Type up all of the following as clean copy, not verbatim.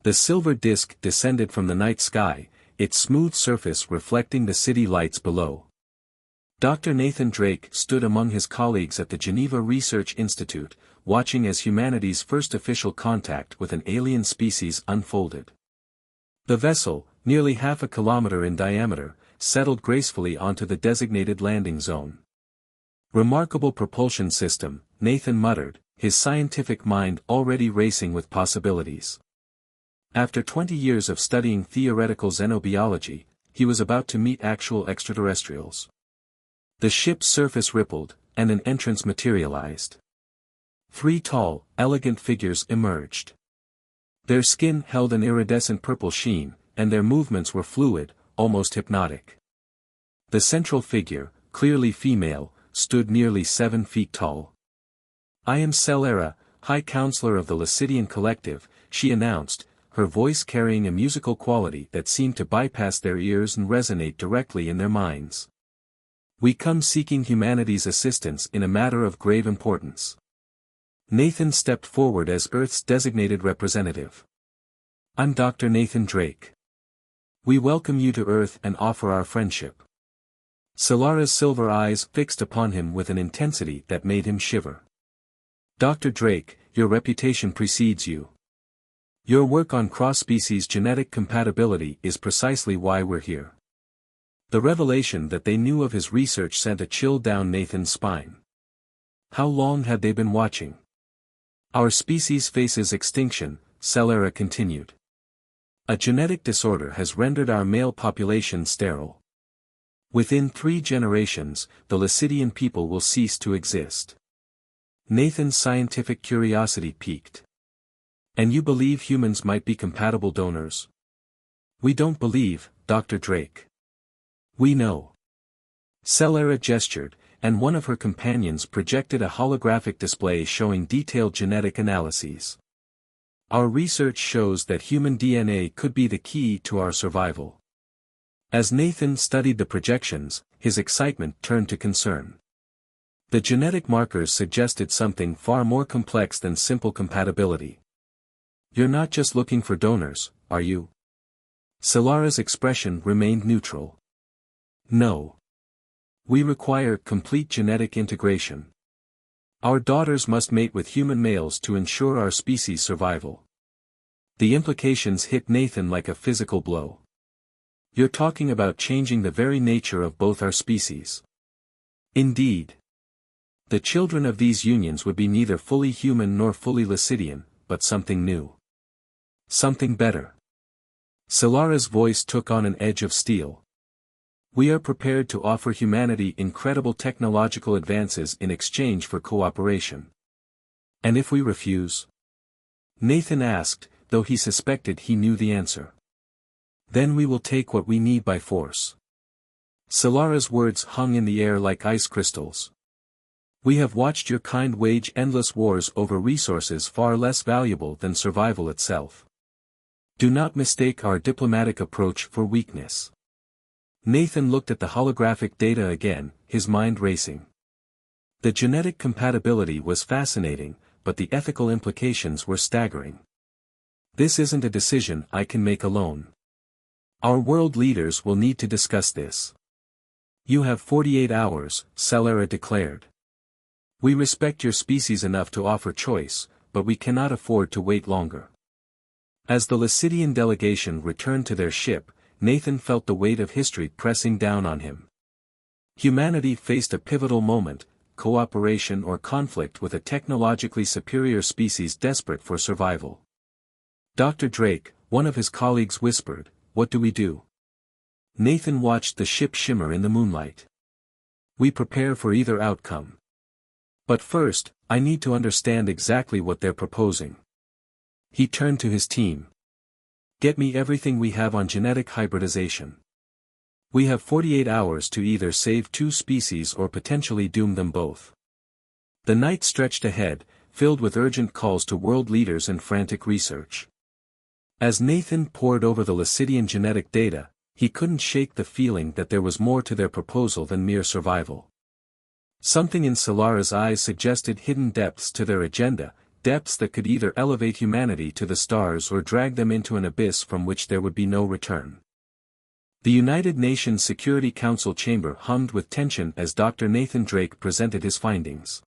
The silver disk descended from the night sky, its smooth surface reflecting the city lights below. Dr. Nathan Drake stood among his colleagues at the Geneva Research Institute, watching as humanity's first official contact with an alien species unfolded. The vessel, nearly half a kilometer in diameter, settled gracefully onto the designated landing zone. "Remarkable propulsion system," Nathan muttered, his scientific mind already racing with possibilities. After 20 years of studying theoretical xenobiology, he was about to meet actual extraterrestrials. The ship's surface rippled, and an entrance materialized. 3 tall, elegant figures emerged. Their skin held an iridescent purple sheen, and their movements were fluid, almost hypnotic. The central figure, clearly female, stood nearly 7 feet tall. "I am Celera, High Counselor of the Lacidian Collective," she announced, her voice carrying a musical quality that seemed to bypass their ears and resonate directly in their minds. "We come seeking humanity's assistance in a matter of grave importance." Nathan stepped forward as Earth's designated representative. "I'm Dr. Nathan Drake. We welcome you to Earth and offer our friendship." Celera's silver eyes fixed upon him with an intensity that made him shiver. "Dr. Drake, your reputation precedes you. Your work on cross-species genetic compatibility is precisely why we're here." The revelation that they knew of his research sent a chill down Nathan's spine. How long had they been watching? "Our species faces extinction," Celera continued. "A genetic disorder has rendered our male population sterile. Within 3 generations, the Lacidian people will cease to exist." Nathan's scientific curiosity piqued. "And you believe humans might be compatible donors?" "We don't believe, Dr. Drake. We know." Celera gestured, and one of her companions projected a holographic display showing detailed genetic analyses. "Our research shows that human DNA could be the key to our survival." As Nathan studied the projections, his excitement turned to concern. The genetic markers suggested something far more complex than simple compatibility. "You're not just looking for donors, are you?" Celera's expression remained neutral. "No. We require complete genetic integration. Our daughters must mate with human males to ensure our species' survival." The implications hit Nathan like a physical blow. "You're talking about changing the very nature of both our species." "Indeed. The children of these unions would be neither fully human nor fully Lacidian, but something new. Something better." Celera's voice took on an edge of steel. "We are prepared to offer humanity incredible technological advances in exchange for cooperation." "And if we refuse?" Nathan asked, though he suspected he knew the answer. "Then we will take what we need by force." Celera's words hung in the air like ice crystals. "We have watched your kind wage endless wars over resources far less valuable than survival itself. Do not mistake our diplomatic approach for weakness." Nathan looked at the holographic data again, his mind racing. The genetic compatibility was fascinating, but the ethical implications were staggering. "This isn't a decision I can make alone. Our world leaders will need to discuss this." "You have 48 hours, Celera declared. "We respect your species enough to offer choice, but we cannot afford to wait longer." As the Lacidian delegation returned to their ship, Nathan felt the weight of history pressing down on him. Humanity faced a pivotal moment, cooperation or conflict with a technologically superior species desperate for survival. "Dr. Drake," one of his colleagues whispered, "what do we do?" Nathan watched the ship shimmer in the moonlight. "We prepare for either outcome. But first, I need to understand exactly what they're proposing." He turned to his team. "Get me everything we have on genetic hybridization. We have 48 hours to either save 2 species or potentially doom them both." The night stretched ahead, filled with urgent calls to world leaders and frantic research. As Nathan pored over the Lacidian genetic data, he couldn't shake the feeling that there was more to their proposal than mere survival. Something in Celera's eyes suggested hidden depths to their agenda, depths that could either elevate humanity to the stars or drag them into an abyss from which there would be no return. The United Nations Security Council chamber hummed with tension as Dr. Nathan Drake presented his findings.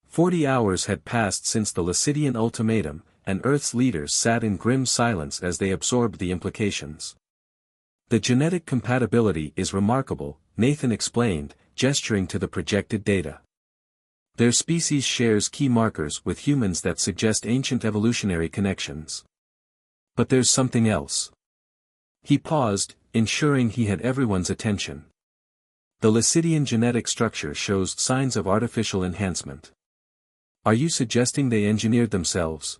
40 hours had passed since the Lacidian ultimatum, and Earth's leaders sat in grim silence as they absorbed the implications. The genetic compatibility is remarkable, Nathan explained, gesturing to the projected data. Their species shares key markers with humans that suggest ancient evolutionary connections. But there's something else. He paused, ensuring he had everyone's attention. The Lacidian genetic structure shows signs of artificial enhancement. Are you suggesting they engineered themselves?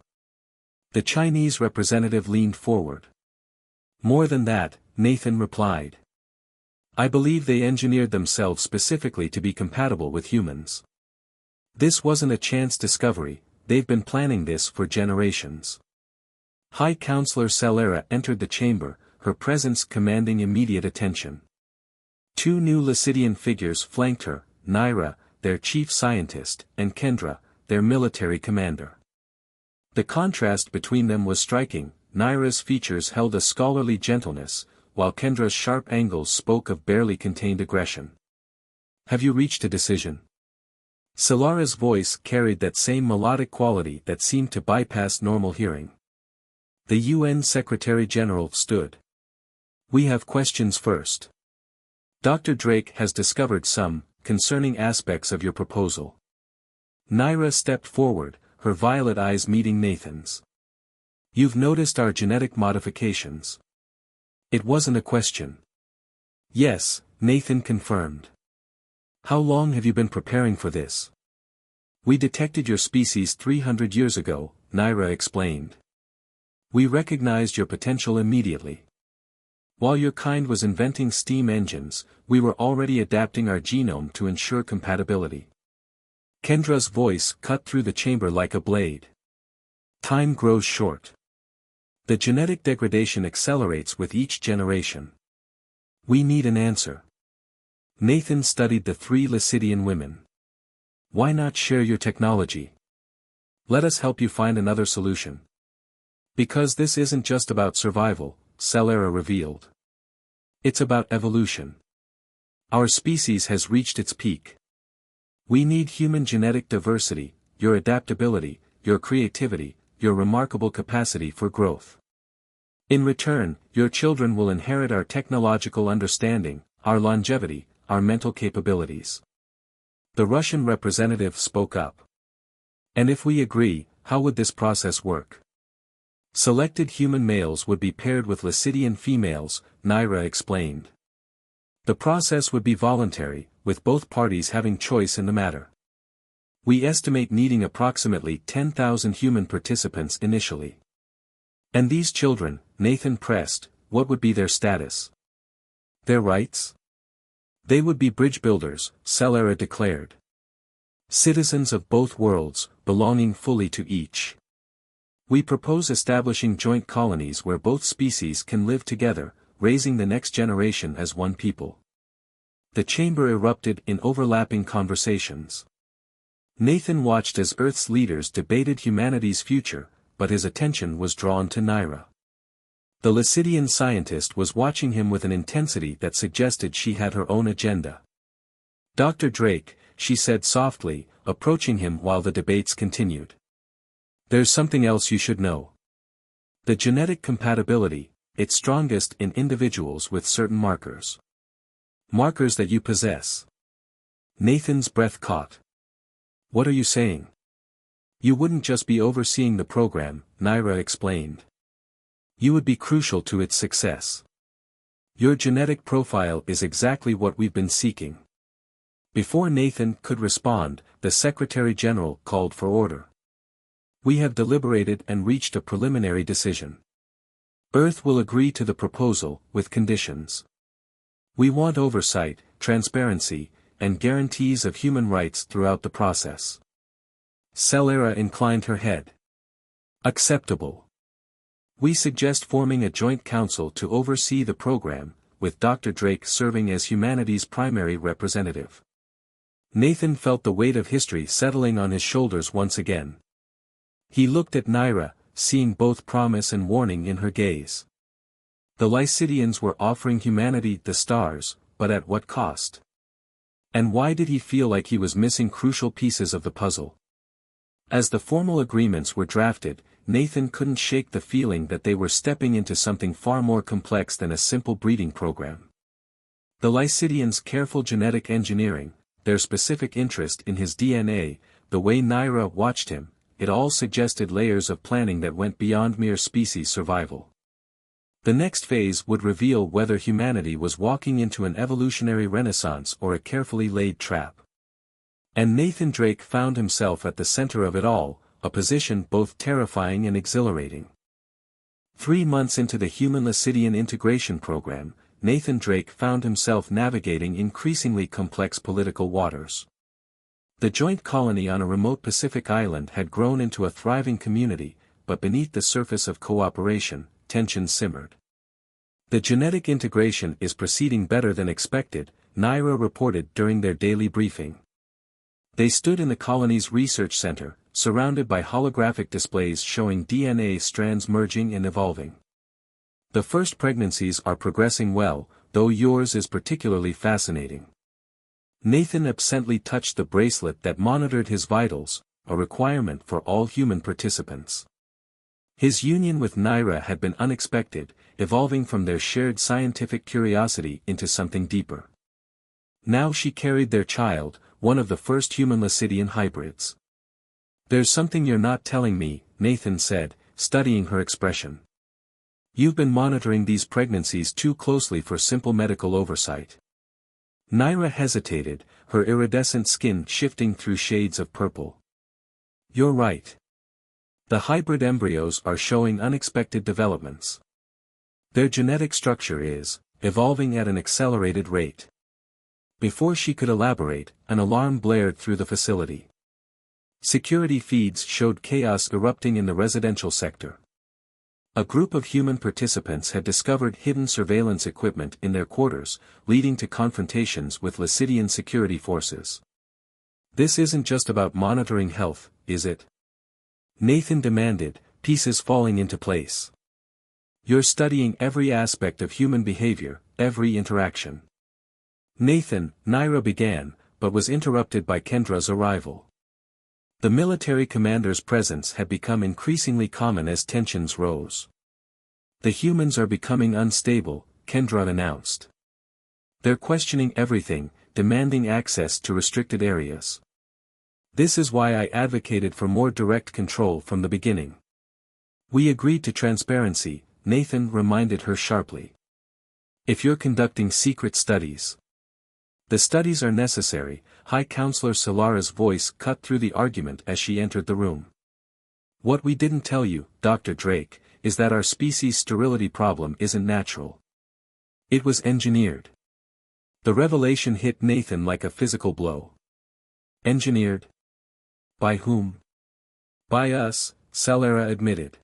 The Chinese representative leaned forward. More than that, Nathan replied. I believe they engineered themselves specifically to be compatible with humans. This wasn't a chance discovery, they've been planning this for generations. High Counselor Celera entered the chamber, her presence commanding immediate attention. Two new Lacidian figures flanked her, Naira, their chief scientist, and Kendra, their military commander. The contrast between them was striking. Naira's features held a scholarly gentleness, while Kendra's sharp angles spoke of barely contained aggression. Have you reached a decision? Celera's voice carried that same melodic quality that seemed to bypass normal hearing. The UN Secretary-General stood. We have questions first. Dr. Drake has discovered some concerning aspects of your proposal. Naira stepped forward, her violet eyes meeting Nathan's. You've noticed our genetic modifications. It wasn't a question. Yes, Nathan confirmed. How long have you been preparing for this? We detected your species 300 years ago, Naira explained. We recognized your potential immediately. While your kind was inventing steam engines, we were already adapting our genome to ensure compatibility. Kendra's voice cut through the chamber like a blade. Time grows short. The genetic degradation accelerates with each generation. We need an answer. Nathan studied the three Lacidian women. Why not share your technology? Let us help you find another solution. Because this isn't just about survival, Celera revealed. It's about evolution. Our species has reached its peak. We need human genetic diversity, your adaptability, your creativity, your remarkable capacity for growth. In return, your children will inherit our technological understanding, our longevity, our mental capabilities. The Russian representative spoke up. And if we agree, how would this process work? Selected human males would be paired with Lacidian females, Naira explained. The process would be voluntary, with both parties having choice in the matter. We estimate needing approximately 10,000 human participants initially. And these children, Nathan pressed, what would be their status? Their rights? They would be bridge builders, Celera declared. Citizens of both worlds, belonging fully to each. We propose establishing joint colonies where both species can live together, raising the next generation as one people. The chamber erupted in overlapping conversations. Nathan watched as Earth's leaders debated humanity's future, but his attention was drawn to Naira. The Lacidian scientist was watching him with an intensity that suggested she had her own agenda. Dr. Drake, she said softly, approaching him while the debates continued. There's something else you should know. The genetic compatibility, it's strongest in individuals with certain markers. Markers that you possess. Nathan's breath caught. What are you saying? You wouldn't just be overseeing the program, Naira explained. You would be crucial to its success. Your genetic profile is exactly what we've been seeking. Before Nathan could respond, the Secretary-General called for order. We have deliberated and reached a preliminary decision. Earth will agree to the proposal, with conditions. We want oversight, transparency, and guarantees of human rights throughout the process. Celera inclined her head. Acceptable. We suggest forming a joint council to oversee the program, with Dr. Drake serving as humanity's primary representative. Nathan felt the weight of history settling on his shoulders once again. He looked at Naira, seeing both promise and warning in her gaze. The Lycidians were offering humanity the stars, but at what cost? And why did he feel like he was missing crucial pieces of the puzzle? As the formal agreements were drafted, Nathan couldn't shake the feeling that they were stepping into something far more complex than a simple breeding program. The Lycidians' careful genetic engineering, their specific interest in his DNA, the way Naira watched him, it all suggested layers of planning that went beyond mere species survival. The next phase would reveal whether humanity was walking into an evolutionary renaissance or a carefully laid trap. And Nathan Drake found himself at the center of it all, a position both terrifying and exhilarating. 3 months into the human-Lycidian integration program, Nathan Drake found himself navigating increasingly complex political waters. The joint colony on a remote Pacific island had grown into a thriving community, but beneath the surface of cooperation, tensions simmered. The genetic integration is proceeding better than expected, Naira reported during their daily briefing. They stood in the colony's research center, surrounded by holographic displays showing DNA strands merging and evolving. The first pregnancies are progressing well, though yours is particularly fascinating. Nathan absently touched the bracelet that monitored his vitals, a requirement for all human participants. His union with Naira had been unexpected, evolving from their shared scientific curiosity into something deeper. Now she carried their child, one of the first human Lycidian hybrids. "There's something you're not telling me," Nathan said, studying her expression. "You've been monitoring these pregnancies too closely for simple medical oversight." Naira hesitated, her iridescent skin shifting through shades of purple. "You're right. The hybrid embryos are showing unexpected developments. Their genetic structure is evolving at an accelerated rate." Before she could elaborate, an alarm blared through the facility. Security feeds showed chaos erupting in the residential sector. A group of human participants had discovered hidden surveillance equipment in their quarters, leading to confrontations with Lycidian security forces. "This isn't just about monitoring health, is it?" Nathan demanded, pieces falling into place. "You're studying every aspect of human behavior, every interaction." Nathan, Naira began, but was interrupted by Kendra's arrival. The military commander's presence had become increasingly common as tensions rose. "The humans are becoming unstable," Kendra announced. "They're questioning everything, demanding access to restricted areas. This is why I advocated for more direct control from the beginning." "We agreed to transparency," Nathan reminded her sharply. "If you're conducting secret studies." "The studies are necessary," High Counselor Solara's voice cut through the argument as she entered the room. "What we didn't tell you, Dr. Drake, is that our species' sterility problem isn't natural. It was engineered." The revelation hit Nathan like a physical blow. "Engineered? By whom?" "By us," Solara admitted.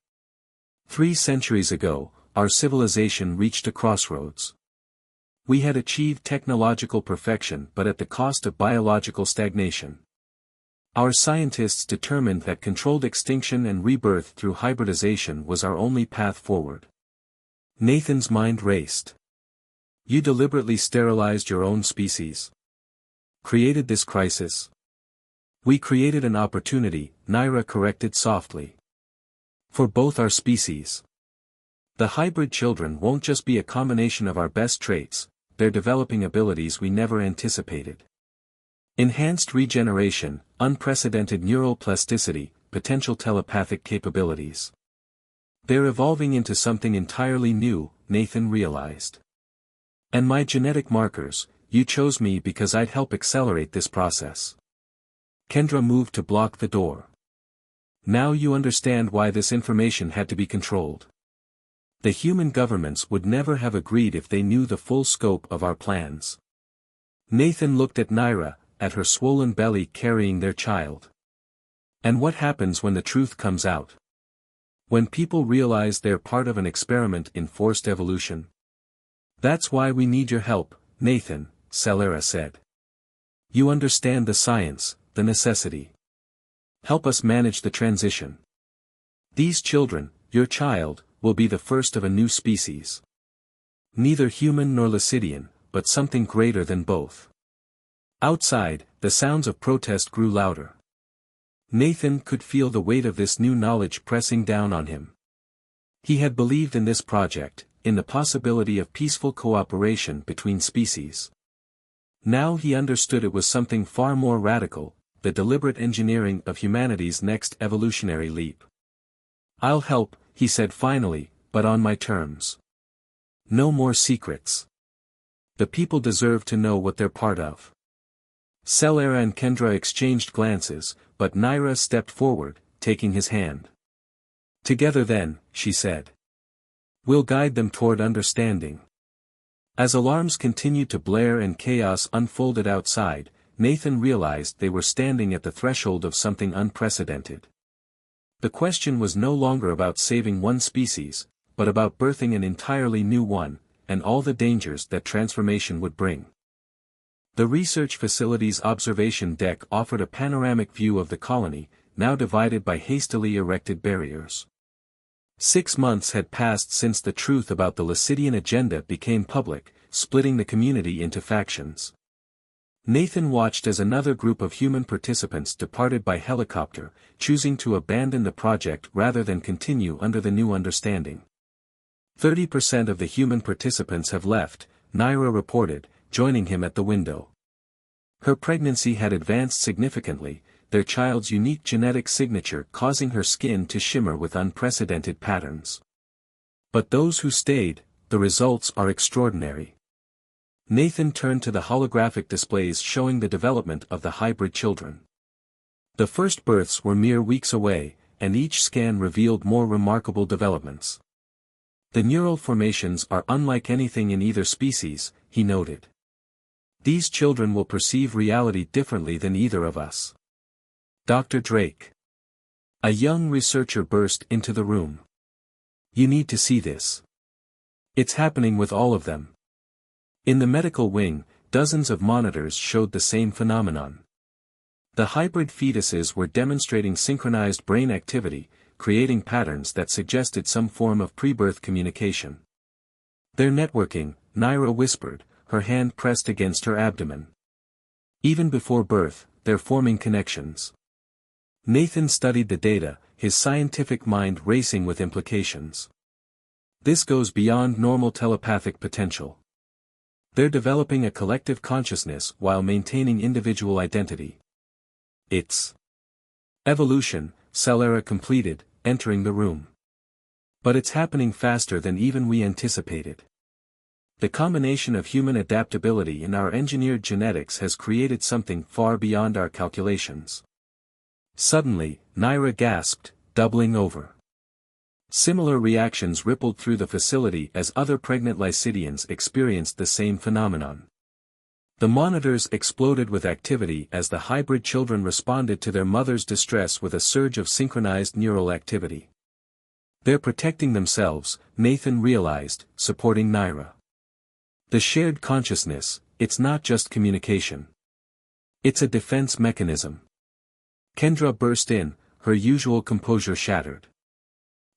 3 centuries ago, our civilization reached a crossroads. We had achieved technological perfection but at the cost of biological stagnation. Our scientists determined that controlled extinction and rebirth through hybridization was our only path forward. Nathan's mind raced. "You deliberately sterilized your own species? Created this crisis?" "We created an opportunity," Naira corrected softly. "For both our species. The hybrid children won't just be a combination of our best traits, they're developing abilities we never anticipated. Enhanced regeneration, unprecedented neural plasticity, potential telepathic capabilities. They're evolving into something entirely new," Nathan realized. "And my genetic markers, you chose me because I'd help accelerate this process." Kendra moved to block the door. "Now you understand why this information had to be controlled. The human governments would never have agreed if they knew the full scope of our plans." Nathan looked at Naira, at her swollen belly carrying their child. "And what happens when the truth comes out? When people realize they're part of an experiment in forced evolution?" "That's why we need your help, Nathan," Solara said. "You understand the science, the necessity. Help us manage the transition." These children, your child, will be the first of a new species. Neither human nor Lacidian, but something greater than both. Outside, the sounds of protest grew louder. Nathan could feel the weight of this new knowledge pressing down on him. He had believed in this project, in the possibility of peaceful cooperation between species. Now he understood it was something far more radical, the deliberate engineering of humanity's next evolutionary leap. "I'll help," he said finally, "but on my terms. No more secrets. The people deserve to know what they're part of." Celera and Kendra exchanged glances, but Naira stepped forward, taking his hand. "Together then," she said. "We'll guide them toward understanding." As alarms continued to blare and chaos unfolded outside, Nathan realized they were standing at the threshold of something unprecedented. The question was no longer about saving one species, but about birthing an entirely new one, and all the dangers that transformation would bring. The research facility's observation deck offered a panoramic view of the colony, now divided by hastily erected barriers. 6 months had passed since the truth about the Lacidian agenda became public, splitting the community into factions. Nathan watched as another group of human participants departed by helicopter, choosing to abandon the project rather than continue under the new understanding. 30% of the human participants have left, Naira reported, joining him at the window. Her pregnancy had advanced significantly, their child's unique genetic signature causing her skin to shimmer with unprecedented patterns. But those who stayed, the results are extraordinary. Nathan turned to the holographic displays showing the development of the hybrid children. The first births were mere weeks away, and each scan revealed more remarkable developments. "The neural formations are unlike anything in either species," he noted. "These children will perceive reality differently than either of us." Dr. Drake. A young researcher burst into the room. "You need to see this. It's happening with all of them." In the medical wing, dozens of monitors showed the same phenomenon. The hybrid fetuses were demonstrating synchronized brain activity, creating patterns that suggested some form of pre-birth communication. "They're networking," Naira whispered, her hand pressed against her abdomen. "Even before birth, they're forming connections." Nathan studied the data, his scientific mind racing with implications. "This goes beyond normal telepathic potential. They're developing a collective consciousness while maintaining individual identity. It's evolution," Celera completed, entering the room. "But it's happening faster than even we anticipated. The combination of human adaptability and our engineered genetics has created something far beyond our calculations." Suddenly, Naira gasped, doubling over. Similar reactions rippled through the facility as other pregnant Lacidians experienced the same phenomenon. The monitors exploded with activity as the hybrid children responded to their mother's distress with a surge of synchronized neural activity. "They're protecting themselves," Nathan realized, supporting Naira. "The shared consciousness, it's not just communication. It's a defense mechanism." Kendra burst in, her usual composure shattered.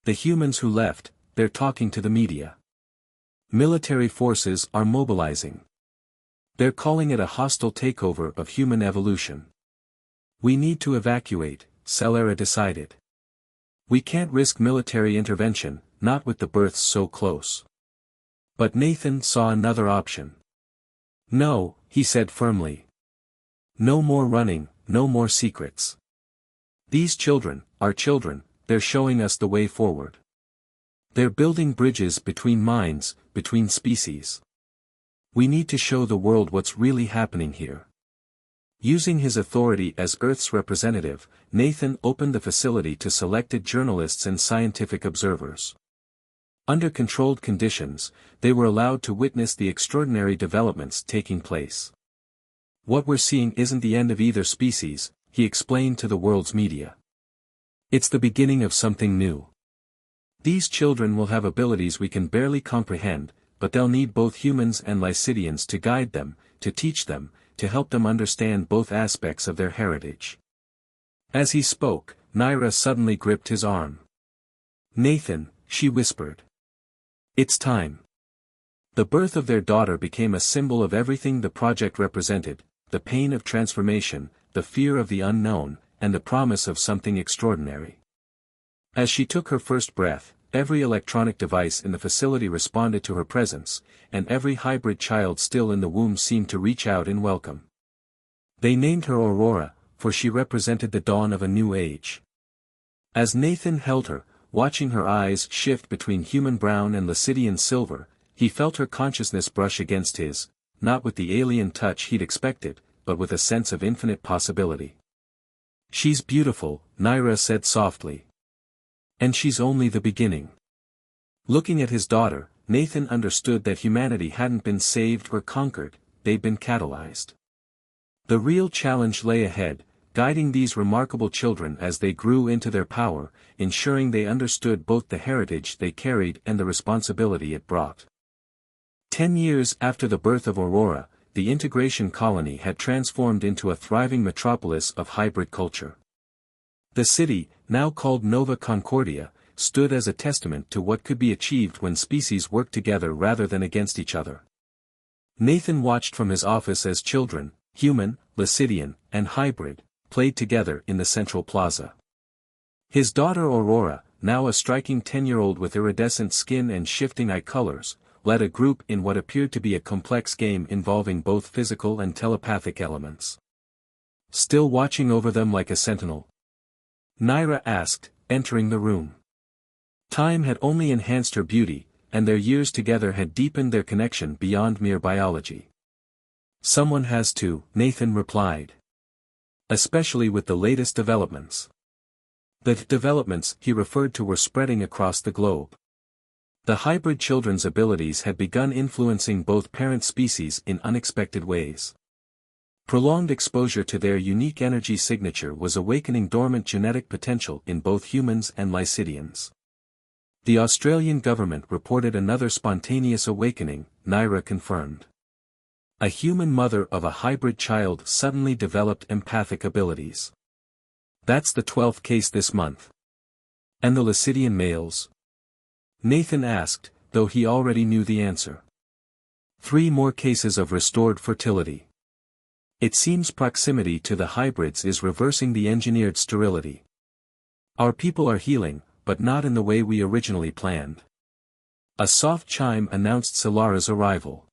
"The humans who left, they're talking to the media. Military forces are mobilizing. They're calling it a hostile takeover of human evolution. We need to evacuate," Celera decided. "We can't risk military intervention, not with the births so close." But Nathan saw another option. "No," he said firmly. "No more running, no more secrets. These children, our children, they're showing us the way forward. They're building bridges between minds, between species. We need to show the world what's really happening here." Using his authority as Earth's representative, Nathan opened the facility to selected journalists and scientific observers. Under controlled conditions, they were allowed to witness the extraordinary developments taking place. "What we're seeing isn't the end of either species," he explained to the world's media. "It's the beginning of something new. These children will have abilities we can barely comprehend, but they'll need both humans and Lacidians to guide them, to teach them, to help them understand both aspects of their heritage." As he spoke, Naira suddenly gripped his arm. Nathan, she whispered. It's time. The birth of their daughter became a symbol of everything the project represented, the pain of transformation, the fear of the unknown, and the promise of something extraordinary. As she took her first breath, every electronic device in the facility responded to her presence, and every hybrid child still in the womb seemed to reach out in welcome. They named her Aurora, for she represented the dawn of a new age. As Nathan held her, watching her eyes shift between human brown and Lacidian silver, he felt her consciousness brush against his, not with the alien touch he'd expected, but with a sense of infinite possibility. She's beautiful, Naira said softly. And she's only the beginning. Looking at his daughter, Nathan understood that humanity hadn't been saved or conquered, they'd been catalyzed. The real challenge lay ahead, guiding these remarkable children as they grew into their power, ensuring they understood both the heritage they carried and the responsibility it brought. 10 years after the birth of Aurora, the integration colony had transformed into a thriving metropolis of hybrid culture. The city, now called Nova Concordia, stood as a testament to what could be achieved when species worked together rather than against each other. Nathan watched from his office as children, human, Lacidian, and hybrid, played together in the central plaza. His daughter Aurora, now a striking 10-year-old with iridescent skin and shifting eye colors, led a group in what appeared to be a complex game involving both physical and telepathic elements. Still watching over them like a sentinel? Naira asked, entering the room. Time had only enhanced her beauty, and their years together had deepened their connection beyond mere biology. Someone has to, Nathan replied. Especially with the latest developments. The developments he referred to were spreading across the globe. The hybrid children's abilities had begun influencing both parent species in unexpected ways. Prolonged exposure to their unique energy signature was awakening dormant genetic potential in both humans and Lycidians. The Australian government reported another spontaneous awakening, Naira confirmed. A human mother of a hybrid child suddenly developed empathic abilities. That's the 12th case this month. And the Lacidian males? Nathan asked, though he already knew the answer. 3 more cases of restored fertility. It seems proximity to the hybrids is reversing the engineered sterility. Our people are healing, but not in the way we originally planned. A soft chime announced Solara's arrival.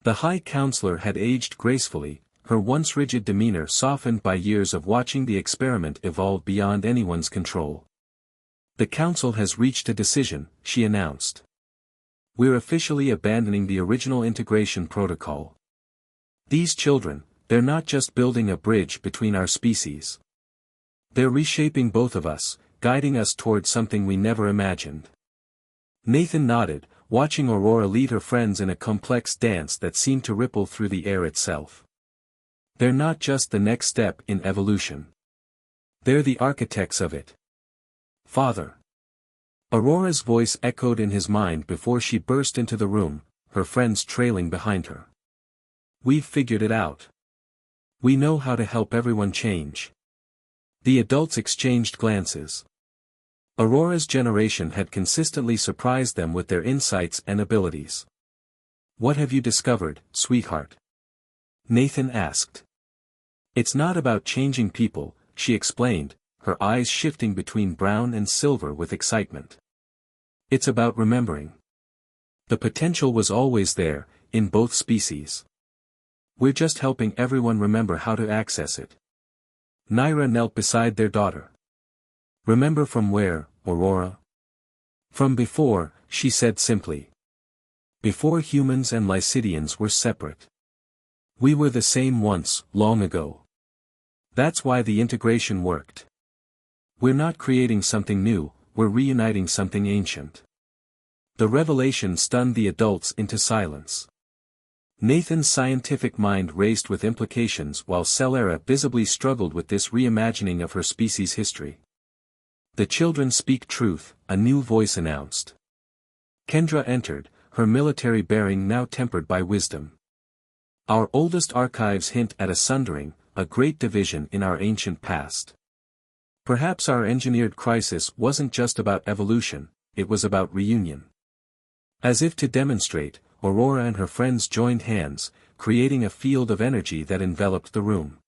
The High Counselor had aged gracefully, her once rigid demeanor softened by years of watching the experiment evolve beyond anyone's control. The Council has reached a decision, she announced. We're officially abandoning the original integration protocol. These children, they're not just building a bridge between our species. They're reshaping both of us, guiding us towards something we never imagined. Nathan nodded, watching Aurora lead her friends in a complex dance that seemed to ripple through the air itself. They're not just the next step in evolution. They're the architects of it. Father. Aurora's voice echoed in his mind before she burst into the room, her friends trailing behind her. We've figured it out. We know how to help everyone change. The adults exchanged glances. Aurora's generation had consistently surprised them with their insights and abilities. What have you discovered, sweetheart? Nathan asked. It's not about changing people, she explained, her eyes shifting between brown and silver with excitement. It's about remembering. The potential was always there, in both species. We're just helping everyone remember how to access it. Naira knelt beside their daughter. Remember from where, Aurora? From before, she said simply. Before humans and Lycidians were separate. We were the same once, long ago. That's why the integration worked. We're not creating something new, we're reuniting something ancient. The revelation stunned the adults into silence. Nathan's scientific mind raced with implications while Celera visibly struggled with this reimagining of her species' history. The children speak truth, a new voice announced. Kendra entered, her military bearing now tempered by wisdom. Our oldest archives hint at a sundering, a great division in our ancient past. Perhaps our engineered crisis wasn't just about evolution, it was about reunion. As if to demonstrate, Aurora and her friends joined hands, creating a field of energy that enveloped the room.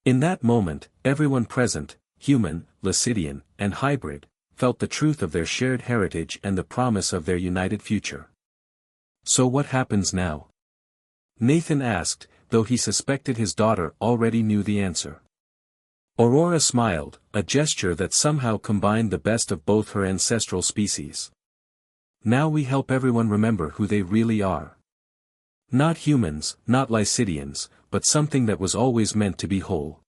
In that moment, everyone present, human, Lacidian, and hybrid, felt the truth of their shared heritage and the promise of their united future. So what happens now? Nathan asked, though he suspected his daughter already knew the answer. Aurora smiled, a gesture that somehow combined the best of both her ancestral species. Now we help everyone remember who they really are. Not humans, not Lycidians, but something that was always meant to be whole.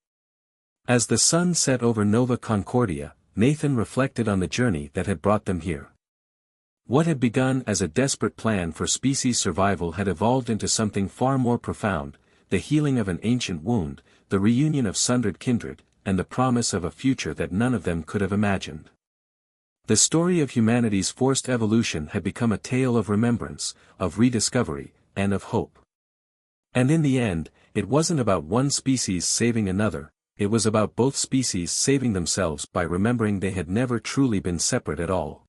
As the sun set over Nova Concordia, Nathan reflected on the journey that had brought them here. What had begun as a desperate plan for species survival had evolved into something far more profound, the healing of an ancient wound, the reunion of sundered kindred, and the promise of a future that none of them could have imagined. The story of humanity's forced evolution had become a tale of remembrance, of rediscovery, and of hope. And in the end, it wasn't about one species saving another, it was about both species saving themselves by remembering they had never truly been separate at all.